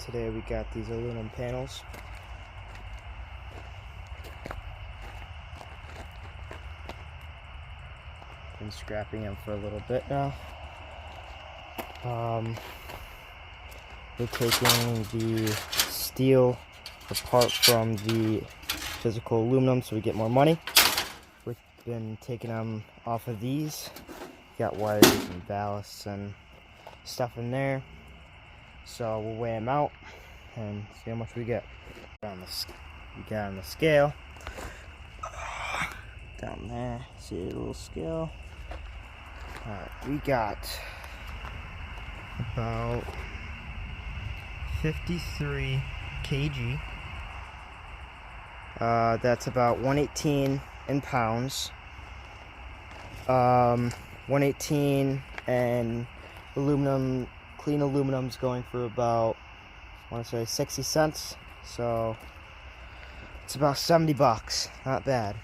Today we got these aluminum panels. Been scrapping them for a little bit now. We're taking the steel apart from the physical aluminum so we get more money. We've been taking them off of these. Got wires and ballasts and stuff in there. So we'll weigh them out and see how much we get. We got on the scale. Down there, see a little scale. Alright, we got about 53 kg. That's about 118 in pounds. 118 and aluminum, clean aluminum's going for about, I want to say 60 cents. So it's about 70 bucks. Not bad.